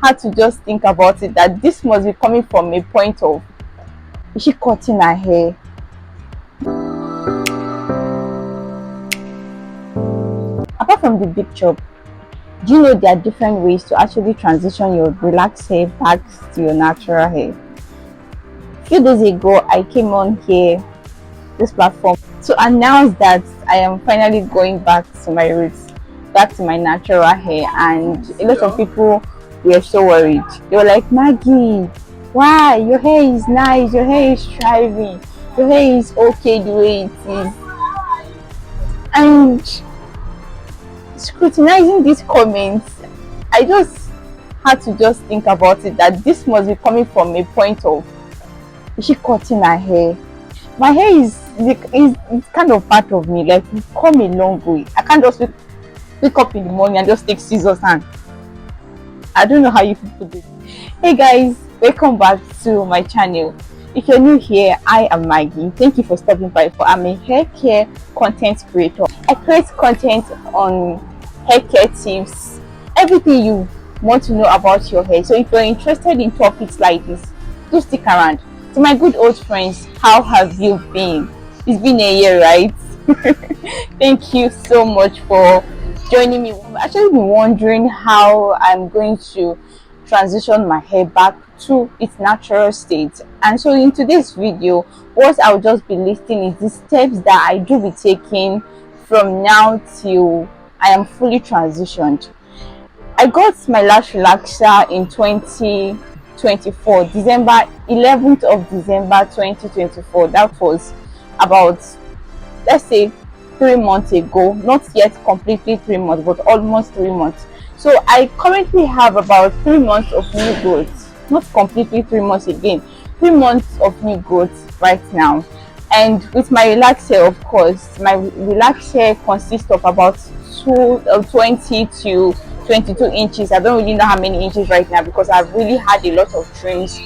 had to just think about it, that this must be coming from a point of, is she cutting her hair? Apart from the big chop, do you know there are different ways to actually transition your relaxed hair back to your natural hair? A few days ago, I came on here, this platform, to announce that I am finally going back to my roots, back to my natural hair, and a lot of people were so worried. They were like, Maggie, why? Your hair is nice, your hair is thriving, your hair is okay the way it is. And scrutinizing these comments, I just had to just think about it, that this must be coming from a point of, is she cutting her hair? My hair is it's kind of part of me, like we've come a long way. I can't just wake up in the morning and just take scissors, and I don't know how you people do it. Hey guys, welcome back to my channel. If you're new here, I am Maggie. Thank you for stopping by. I'm a hair care content creator. I create content on hair care tips, everything you want to know about your hair. So if you're interested in topics like this, do stick around. To my good old friends, how have you been? It's been a year, right? Thank you so much for joining me. I've actually been wondering how I'm going to transition my hair back to its natural state, and so in today's video, what I'll just be listing is the steps that I do be taking from now till I am fully transitioned. I got my last relaxer in 2024, December 11th of December 2024. That was about, let's say, 3 months ago. Not yet completely 3 months, but almost 3 months. So I currently have about 3 months of new growth. Not completely 3 months again, 3 months of new growth right now. And with my relaxer, of course, my relaxer consists of about 20 to 22 inches. I don't really know how many inches right now because I've really had a lot of trims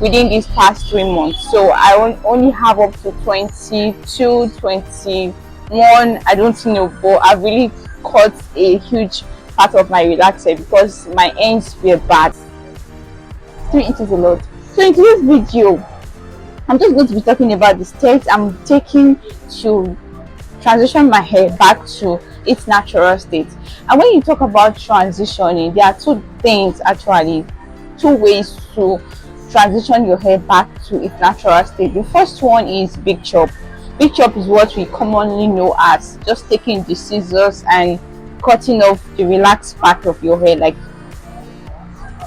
within these past 3 months. So I only have up to 22, 21, I don't know, but I've really cut a huge part of my relaxer because my ends were bad. 3 inches a lot. So in today's video, I'm just going to be talking about the steps I'm taking to transition my hair back to its natural state. And when you talk about transitioning, there are two things, actually, two ways to transition your hair back to its natural state. The first one is big chop. Big chop is what we commonly know as just taking the scissors and cutting off the relaxed part of your hair, like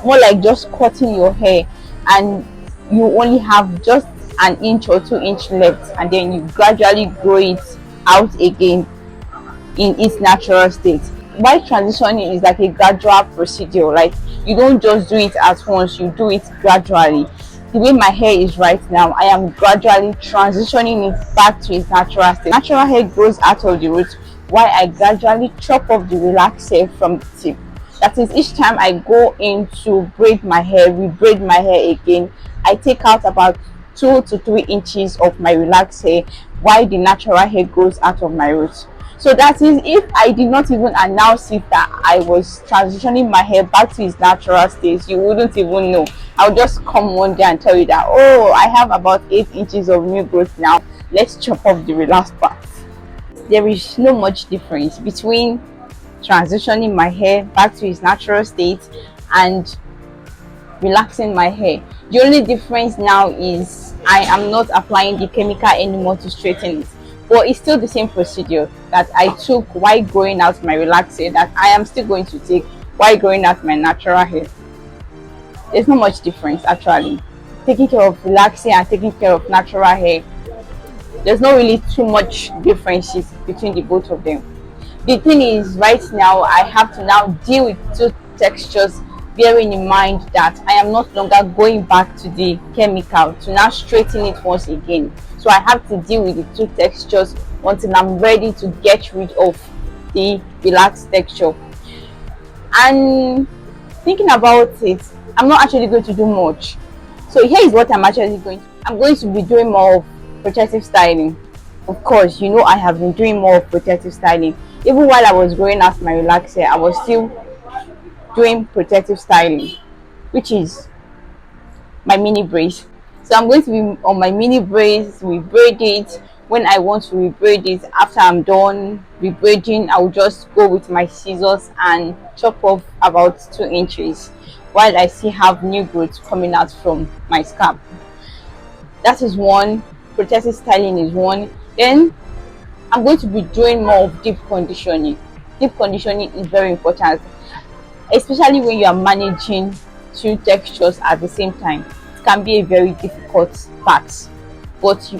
more like just cutting your hair, and you only have just an inch or 2 inch left, and then you gradually grow it out again in its natural state. While transitioning is like a gradual procedure, like you don't just do it at once, you do it gradually. The way my hair is right now, I am gradually transitioning it back to its natural state. Natural hair grows out of the roots, while I gradually chop off the relaxer from the tip. That is, each time I go in to braid my hair, rebraid my hair again, I take out about 2 to 3 inches of my relaxed hair, while the natural hair grows out of my roots. So that is, if I did not even announce it that I was transitioning my hair back to its natural state, you wouldn't even know. I'll just come one day and tell you that, oh, I have about 8 inches of new growth now, let's chop off the relaxed part. There is no much difference between transitioning my hair back to its natural state and relaxing my hair. The only difference now is I am not applying the chemical anymore to straighten it, but it's still the same procedure that I took while growing out my relaxer that I am still going to take while growing out my natural hair. There's not much difference, actually. Taking care of relaxer and taking care of natural hair, there's not really too much differences between the both of them. The thing is, right now I have to now deal with two textures, bearing in mind that I am not longer going back to the chemical to now straighten it once again. So I have to deal with the two textures until I'm ready to get rid of the relaxed texture. And thinking about it, I'm not actually going to do much. So here is what I'm actually going to do. I'm going to be doing more of protective styling. Of course, you know I have been doing more of protective styling. Even while I was growing out my relaxer, I was still doing protective styling, which is my mini braids. So I'm going to be on my mini braids, we braid it. When I want to rebraid it, after I'm done rebraiding, I'll just go with my scissors and chop off about 2 inches while I still have new growth coming out from my scalp. That is one. Protective styling is one. Then I'm going to be doing more of deep conditioning. Deep conditioning is very important, especially when you are managing two textures at the same time. It can be a very difficult part, but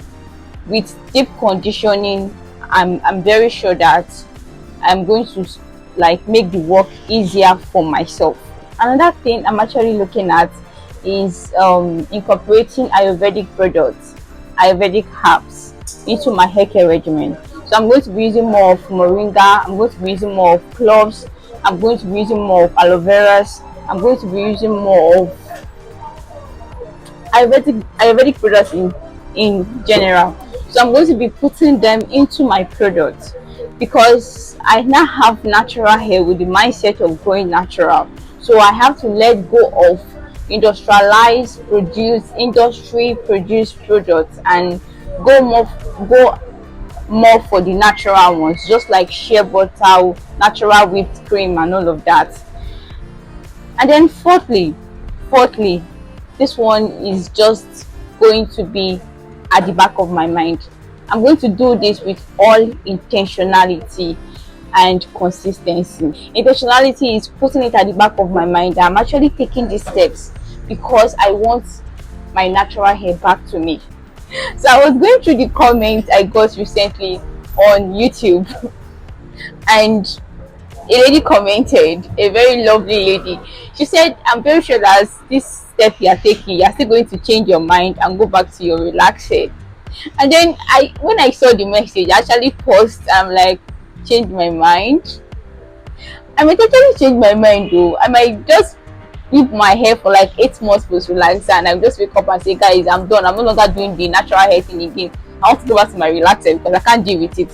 with deep conditioning, I'm very sure that I'm going to like make the work easier for myself. Another thing I'm actually looking at is incorporating Ayurvedic products, Ayurvedic herbs into my hair care regimen. So I'm going to be using more of moringa, I'm going to be using more of cloves, I'm going to be using more of aloe veras, I'm going to be using more of Ayurvedic products in general. So I'm going to be putting them into my products because I now have natural hair with the mindset of going natural. So I have to let go of industrialized industry produced products and go more for the natural ones, just like shea butter, natural whipped cream and all of that. And then fourthly, this one is just going to be at the back of my mind. I'm going to do this with all intentionality and consistency. Intentionality is putting it at the back of my mind. I'm actually taking these steps because I want my natural hair back to me. So I was going through the comments I got recently on YouTube and a lady commented, a very lovely lady. She said, I'm very sure that this step you are taking, you are still going to change your mind and go back to your relaxed hair. And then when I saw the message, I actually paused. I'm like, change my mind? I might actually change my mind though. I might just leave my hair for like 8 months post relaxer and I'll just wake up and say, guys, I'm done. I'm no longer doing the natural hair thing again. I want to go back to my relaxer because I can't deal with it.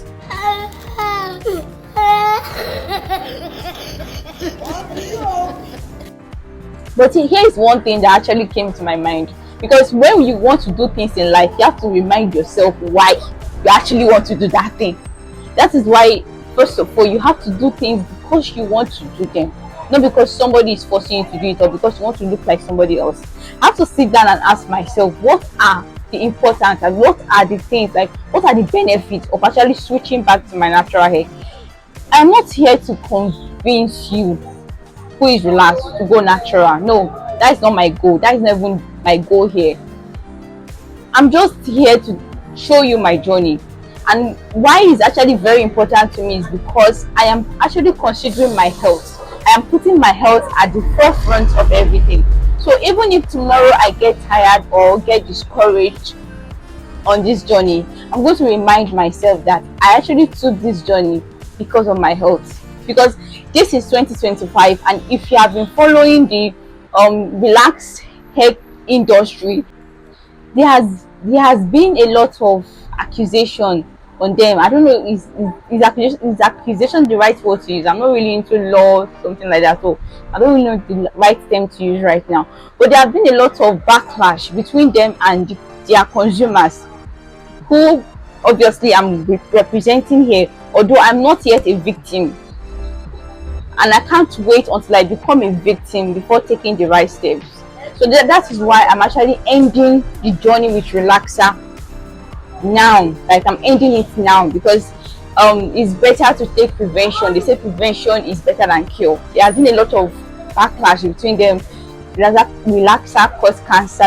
But here is one thing that actually came to my mind, because when you want to do things in life, you have to remind yourself why you actually want to do that thing. That is why, first of all, you have to do things because you want to do them, not because somebody is forcing you to do it or because you want to look like somebody else. I have to sit down and ask myself, what are the important and what are the things, like what are the benefits of actually switching back to my natural hair? I'm not here to convince you who is relaxed to go natural. No, that is not my goal. That is not even my goal here. I'm just here to show you my journey. And why it's actually very important to me is because I am actually considering my health. I am putting my health at the forefront of everything. So even if tomorrow I get tired or get discouraged on this journey, I'm going to remind myself that I actually took this journey because of my health. Because this is 2025, and if you have been following the relaxed hair industry, there has been a lot of accusation on them. I don't know, is accusation the right word to use? I'm not really into law, something like that, so I don't really know the right term to use right now. But there have been a lot of backlash between them and their consumers, who obviously I'm representing here, although I'm not yet a victim. And I can't wait until I become a victim before taking the right steps. So that is why I'm actually ending the journey with relaxer now. Like, I'm ending it now because it's better to take prevention. They say prevention is better than cure. There has been a lot of backlash between them. Relaxer cause cancer,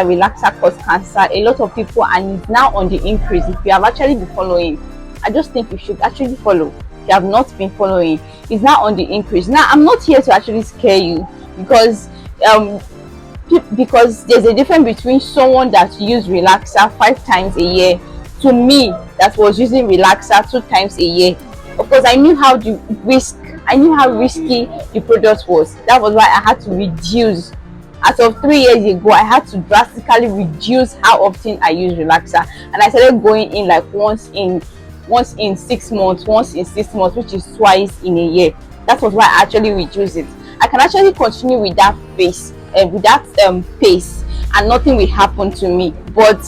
a lot of people, and it's now on the increase. If you have actually been following, I just think you should actually follow. If you have not been following, it's now on the increase. Now, I'm not here to actually scare you, because there's a difference between someone that used relaxer 5 times a year to me that was using relaxer 2 times a year. Of course, I knew how risky the product was. That was why I had to reduce. As of 3 years ago, I had to drastically reduce how often I use relaxer, and I started going in like once in 6 months, which is twice in a year. That was why I actually reduced it. I can actually continue with that pace, and nothing will happen to me. But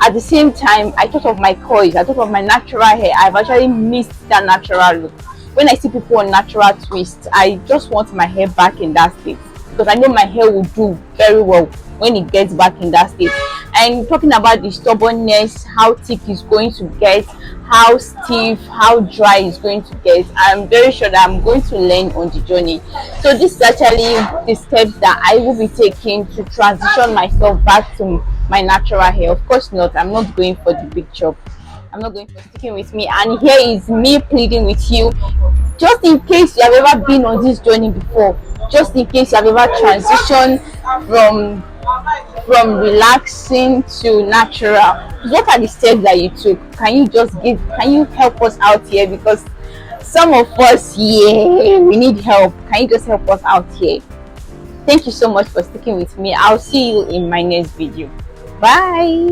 at the same time, I thought of my coils, I thought of my natural hair. I've actually missed that natural look. When I see people on natural twists, I just want my hair back in that state, because I know my hair will do very well when it gets back in that state. And talking about the stubbornness, how thick it's going to get, how stiff, how dry it's going to get, I'm very sure that I'm going to learn on the journey. So this is actually the steps that I will be taking to transition myself back to my natural hair. Of course not, I'm not going for the big chop, I'm not going for sticking with me. And here is me pleading with you, just in case you have ever been on this journey before, just in case you have ever transitioned from relaxing to natural, what are the steps that you took? Can you help us out here? Because some of us, yeah, we need help. Can you just help us out here? Thank you so much for sticking with me. I'll see you in my next video. Bye.